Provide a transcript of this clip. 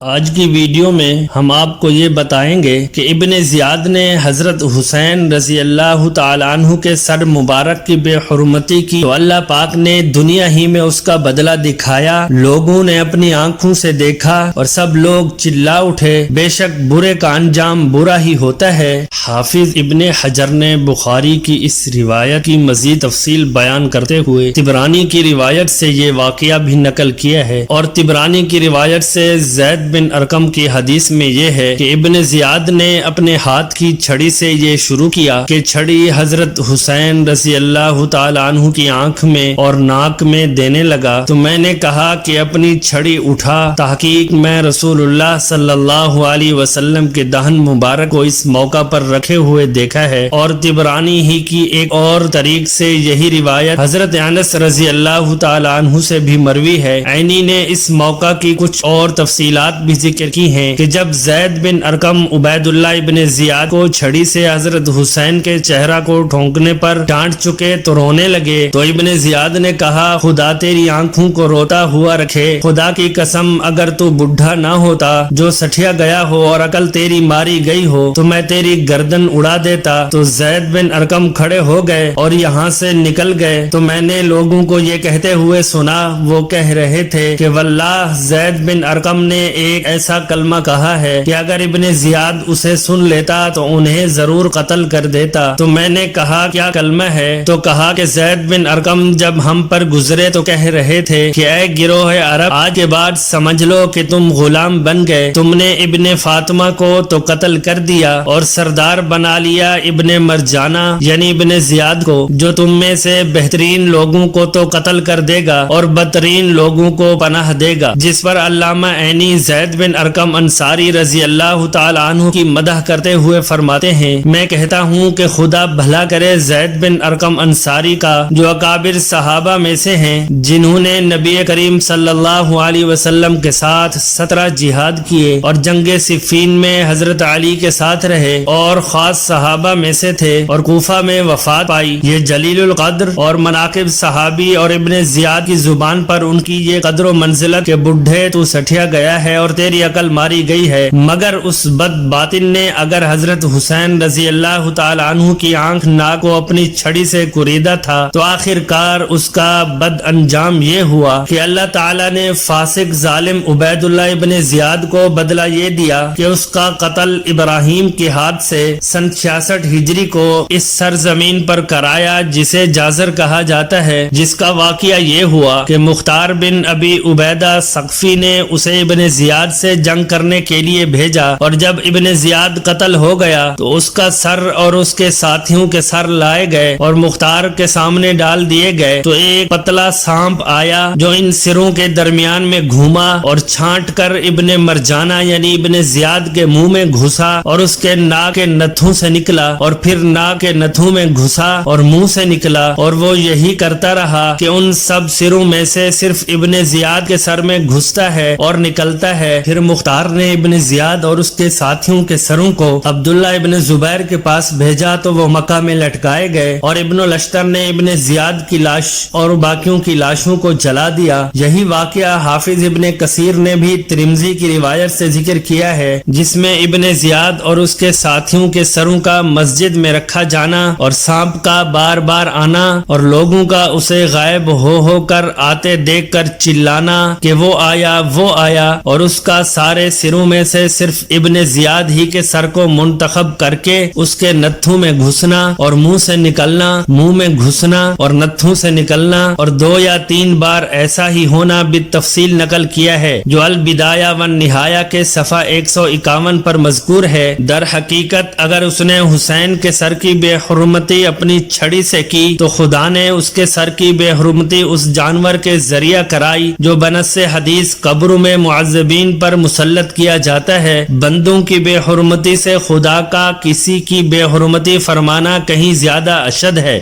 آج کی ویڈیو میں ہم آپ کو یہ بتائیں گے کہ ابن زیاد نے حضرت حسین رضی اللہ تعالیٰ عنہ کے سر مبارک کی بے حرمتی کی تو اللہ پاک نے دنیا ہی میں اس کا بدلہ دکھایا۔ لوگوں نے اپنی آنکھوں سے دیکھا اور سب لوگ چلا اٹھے، بے شک برے کا انجام برا ہی ہوتا ہے۔ حافظ ابن حجر نے بخاری کی اس روایت کی مزید تفصیل بیان کرتے ہوئے طبرانی کی روایت سے یہ واقعہ بھی نقل کیا ہے، اور طبرانی کی روایت سے زید بن ارقم کی حدیث میں یہ ہے کہ ابن زیاد نے اپنے ہاتھ کی چھڑی سے یہ شروع کیا کہ چھڑی حضرت حسین رضی اللہ تعالیٰ عنہ کی آنکھ میں اور ناک میں دینے لگا تو میں نے کہا کہ اپنی چھڑی اٹھا، تحقیق میں رسول اللہ صلی اللہ علیہ وسلم کے دہن مبارک کو اس موقع پر رکھے ہوئے دیکھا ہے۔ اور طبرانی ہی کی ایک اور طریق سے یہی روایت حضرت انس رضی اللہ تعالیٰ عنہ سے بھی مروی ہے۔ عینی نے اس موقع کی کچھ اور تفصیلات بھی ذکر کی ہیں کہ جب زید بن ارقم عبید اللہ ابن زیاد کو چھڑی سے حضرت حسین کے چہرہ کو ٹھونکنے پر ڈانٹ چکے تو رونے لگے تو ابن زیاد نے کہا، خدا تیری آنکھوں کو روتا ہوا رکھے، خدا کی قسم اگر تو بڈھا نہ ہوتا، جو سٹھیا گیا ہو اور عقل تیری ماری گئی ہو تو میں تیری گردن اڑا دیتا۔ تو زید بن ارقم کھڑے ہو گئے اور یہاں سے نکل گئے تو میں نے لوگوں کو یہ کہتے ہوئے سنا، وہ کہہ رہے تھے کہ واللہ زید بن ارقم نے ایک ایسا کلمہ کہا ہے کہ اگر ابن زیاد اسے سن لیتا تو انہیں ضرور قتل کر دیتا۔ تو میں نے کہا کیا کلمہ ہے؟ تو کہا کہ زید بن ارقم جب ہم پر گزرے تو کہہ رہے تھے کہ اے گروہ عرب، آج کے بعد سمجھ لو کہ تم غلام بن گئے، تم نے ابن فاطمہ کو تو قتل کر دیا اور سردار بنا لیا ابن مرجانہ یعنی ابن زیاد کو، جو تم میں سے بہترین لوگوں کو تو قتل کر دے گا اور بدترین لوگوں کو پناہ دے گا۔ جس پر علامہ عینی زید بن ارقم انصاری رضی اللہ تعالی عنہ کی مدح کرتے ہوئے فرماتے ہیں، میں کہتا ہوں کہ خدا بھلا کرے زید بن ارقم انصاری کا، جو اکابر صحابہ میں سے ہیں، جنہوں نے نبی کریم صلی اللہ علیہ وسلم کے ساتھ 17 جہاد کیے اور جنگ صفین میں حضرت علی کے ساتھ رہے اور خاص صحابہ میں سے تھے اور کوفہ میں وفات پائی۔ یہ جلیل القدر اور مناقب صحابی اور ابن زیاد کی زبان پر ان کی یہ قدر و منزلت کہ بڈھے تو سٹھیا گیا ہے اور تیری عقل ماری گئی ہے، مگر اس بد باطن نے اگر حضرت حسین رضی اللہ تعالی عنہ کی آنکھ ناک کو اپنی چھڑی سے کوریدا تھا تو آخر کار اس کا بد انجام یہ ہوا کہ اللہ تعالی نے فاسق ظالم عبید اللہ ابن زیاد کو بدلہ یہ دیا کہ اس کا قتل ابراہیم کے ہاتھ سے سن 66 ہجری کو اس سرزمین پر کرایا جسے جازر کہا جاتا ہے، جس کا واقعہ یہ ہوا کہ مختار بن ابی عبیدہ ثقفی نے اسے ابن زیاد سے جنگ کرنے کے لیے بھیجا، اور جب ابن زیاد قتل ہو گیا تو اس کا سر اور اس کے ساتھیوں کے سر لائے گئے اور مختار کے سامنے ڈال دیے گئے تو ایک پتلا سانپ آیا جو ان سروں کے درمیان میں گھوما اور چھانٹ کر ابن مرجانہ یعنی ابن زیاد کے منہ میں گھسا اور اس کے ناک کے نتھوں سے نکلا اور پھر ناک کے نتھوں میں گھسا اور منہ سے نکلا، اور وہ یہی کرتا رہا کہ ان سب سروں میں سے صرف ابن زیاد کے سر میں گھستا ہے اور نکلتا ہے۔ پھر مختار نے ابن زیاد اور اس کے ساتھیوں کے سروں کو عبداللہ ابن زبیر کے پاس بھیجا تو وہ مکہ میں لٹکائے گئے، اور ابن لشکر نے ابن زیاد کی لاش اور باقیوں کی لاشوں کو جلا دیا۔ یہی واقعہ حافظ ابن کثیر نے بھی ترمذی کی روایت سے ذکر کیا ہے، جس میں ابن زیاد اور اس کے ساتھیوں کے سروں کا مسجد میں رکھا جانا اور سانپ کا بار بار آنا اور لوگوں کا اسے غائب ہو کر آتے دیکھ کر چلانا کہ وہ آیا اور اس کا سارے سروں میں سے صرف ابن زیاد ہی کے سر کو منتخب کر کے اس کے نتھوں میں گھسنا اور منہ سے نکلنا، منہ میں گھسنا اور نتھوں سے نکلنا، اور 2 یا 3 بار ایسا ہی ہونا بالتفصیل نقل کیا ہے، جو البدایہ والنہایہ کے صفحہ 151 پر مذکور ہے۔ در حقیقت اگر اس نے حسین کے سر کی بے حرمتی اپنی چھڑی سے کی تو خدا نے اس کے سر کی بے حرمتی اس جانور کے ذریعہ کرائی جو بنص حدیث قبروں میں معذبین پر مسلط کیا جاتا ہے۔ بندوں کی بے حرمتی سے خدا کا کسی کی بے حرمتی فرمانا کہیں زیادہ اشد ہے۔